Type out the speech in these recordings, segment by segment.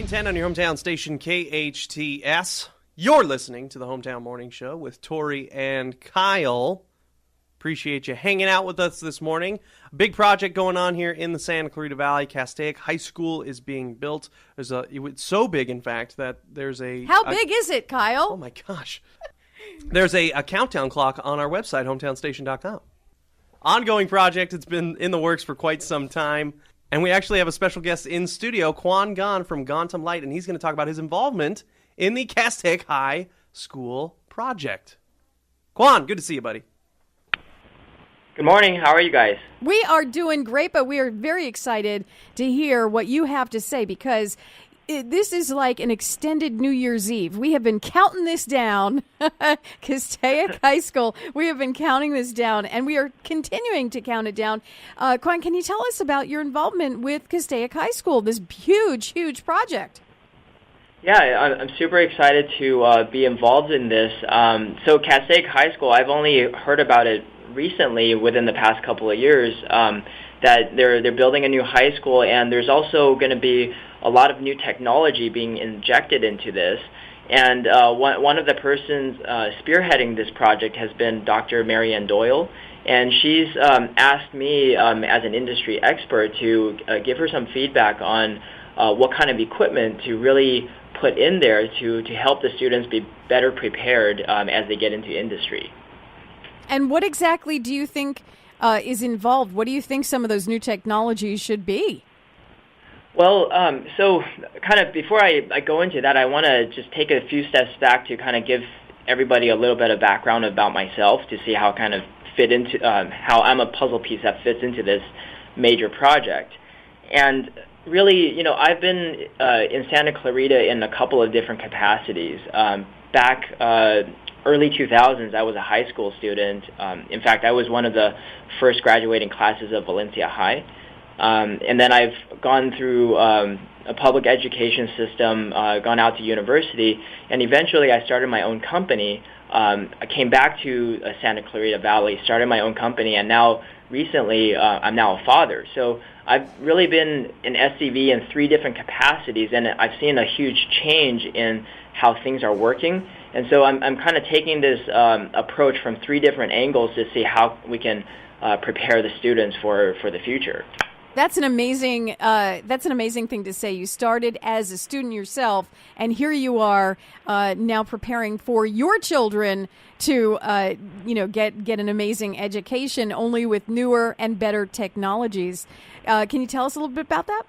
9:10 on your hometown station, KHTS. You're listening to the Hometown Morning Show with Tori and Kyle. Appreciate you hanging out with us this morning. A big project going on here in the Santa Clarita Valley. Castaic High School is being built. It's so big, in fact, that there's a... How big is it, Kyle? Oh, my gosh. There's a countdown clock on our website, hometownstation.com. Ongoing project. It's been in the works for quite some time. And we actually have a special guest in studio, Quan Gan from Gantom Light, and he's going to talk about his involvement in the Castaic High School project. Quan, good to see you, buddy. Good morning. How are you guys? We are doing great, but we are very excited to hear what you have to say because this is like an extended New Year's Eve. We have been counting this down, Castaic High School. We have been counting this down, and we are continuing to count it down. Quan, can you tell us about your involvement with Castaic High School, this huge, huge project? Yeah, I'm super excited to be involved in this. So Castaic High School, I've only heard about it recently within the past couple of years, that they're building a new high school, and there's also going to be a lot of new technology being injected into this. And one of the persons spearheading this project has been Dr. Marianne Doyle, and she's asked me as an industry expert to give her some feedback on what kind of equipment to really put in there to help the students be better prepared as they get into industry. And what exactly do you think is involved? What do you think some of those new technologies should be? Well, so kind of before I go into that, I want to just take a few steps back to kind of give everybody a little bit of background about myself to see how kind of fit into how I'm a puzzle piece that fits into this major project. And really, I've been in Santa Clarita in a couple of different capacities. Back early 2000s, I was a high school student. In fact, I was one of the first graduating classes of Valencia High. And then I've gone through a public education system, gone out to university, and eventually I started my own company. I came back to Santa Clarita Valley, started my own company, and now recently I'm now a father. So I've really been an SCV in 3 different capacities, and I've seen a huge change in how things are working. And so I'm kind of taking this approach from 3 different angles to see how we can prepare the students for the future. That's an amazing thing to say. You started as a student yourself, and here you are now preparing for your children to get an amazing education, only with newer and better technologies. Can you tell us a little bit about that?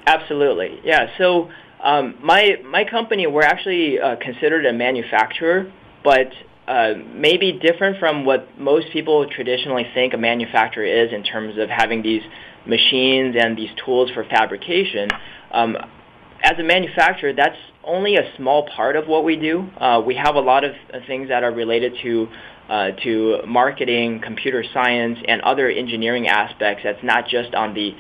Absolutely. Yeah. So my company, we're actually considered a manufacturer, but maybe different from what most people traditionally think a manufacturer is in terms of having these machines and these tools for fabrication. As a manufacturer, that's only a small part of what we do. We have a lot of things that are related to marketing, computer science, and other engineering aspects that's not just on the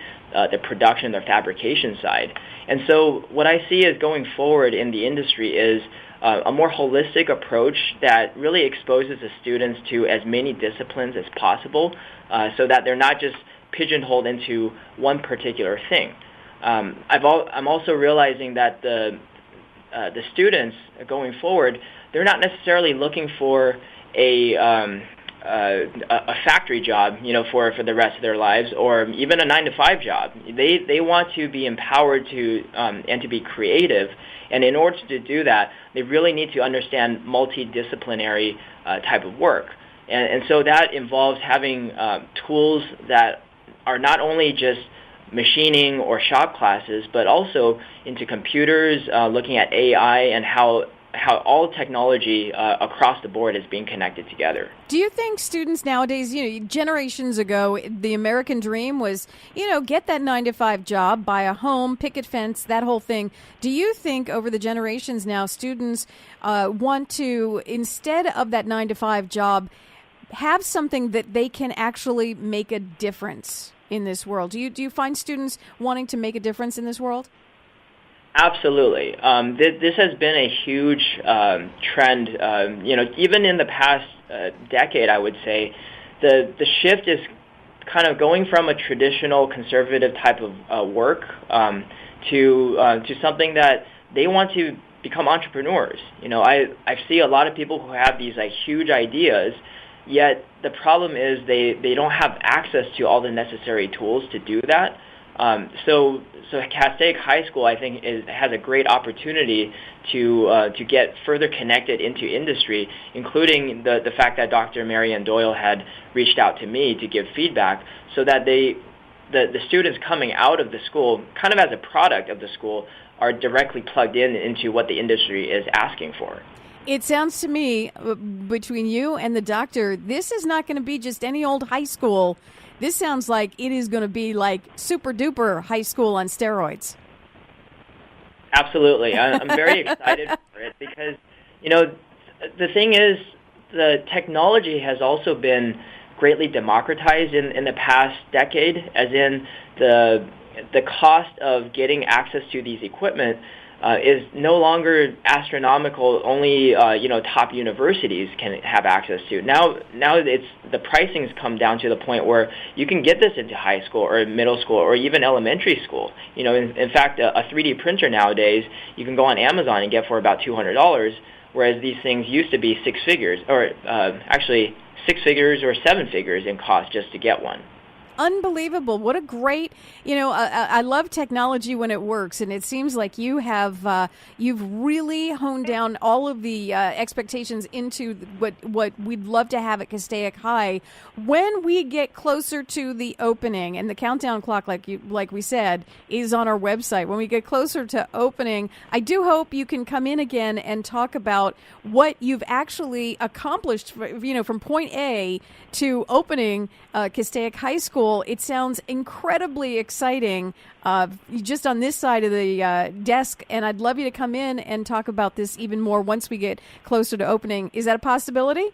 production or fabrication side. And so what I see as going forward in the industry is a more holistic approach that really exposes the students to as many disciplines as possible so that they're not just pigeonholed into one particular thing. I'm also realizing that the students going forward, they're not necessarily looking for a factory job, for the rest of their lives, or even a 9-to-5 job. They want to be empowered to and to be creative, and in order to do that, they really need to understand multidisciplinary type of work, and so that involves having tools that are not only just machining or shop classes, but also into computers, looking at AI and how all technology across the board is being connected together. Do you think students nowadays, generations ago, the American dream was, get that 9-to-5 job, buy a home, picket fence, that whole thing. Do you think over the generations now, students want to, instead of that 9-to-5 job, have something that they can actually make a difference in this world? Do you find students wanting to make a difference in this world? Absolutely. This has been a huge trend. Even in the past decade, I would say, the shift is kind of going from a traditional conservative type of work to something that they want to become entrepreneurs. I see a lot of people who have these like huge ideas, yet the problem is they don't have access to all the necessary tools to do that. So Castaic High School, I think, has a great opportunity to get further connected into industry, including the fact that Dr. Marianne Doyle had reached out to me to give feedback, so that the students coming out of the school, kind of as a product of the school, are directly plugged into what the industry is asking for. It sounds to me, between you and the doctor, this is not going to be just any old high school. This sounds like it is going to be like super duper high school on steroids. Absolutely. I'm very excited for it because, the thing is, the technology has also been greatly democratized in the past decade, as in the cost of getting access to these equipment is no longer astronomical. Only top universities can have access to. Now it's the pricing's come down to the point where you can get this into high school or middle school or even elementary school. In fact, a 3D printer nowadays you can go on Amazon and get for about $200, whereas these things used to be six figures, or actually 6 figures or 7 figures in cost just to get one. Unbelievable. What a great, I love technology when it works, and it seems like you have, you've really honed down all of the expectations into what we'd love to have at Castaic High. When we get closer to the opening, and the countdown clock, like we said, is on our website. When we get closer to opening, I do hope you can come in again and talk about what you've actually accomplished, from point A to opening Castaic High School. It sounds incredibly exciting just on this side of the desk, and I'd love you to come in and talk about this even more once we get closer to opening. Is that a possibility?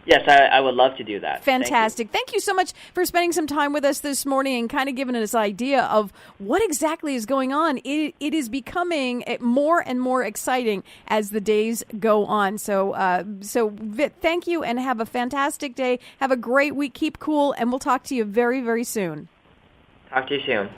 Yes, I would love to do that. Fantastic. Thank you so much for spending some time with us this morning and kind of giving us an idea of what exactly is going on. It is becoming more and more exciting as the days go on. So Vit, thank you and have a fantastic day. Have a great week. Keep cool, and we'll talk to you very, very soon. Talk to you soon.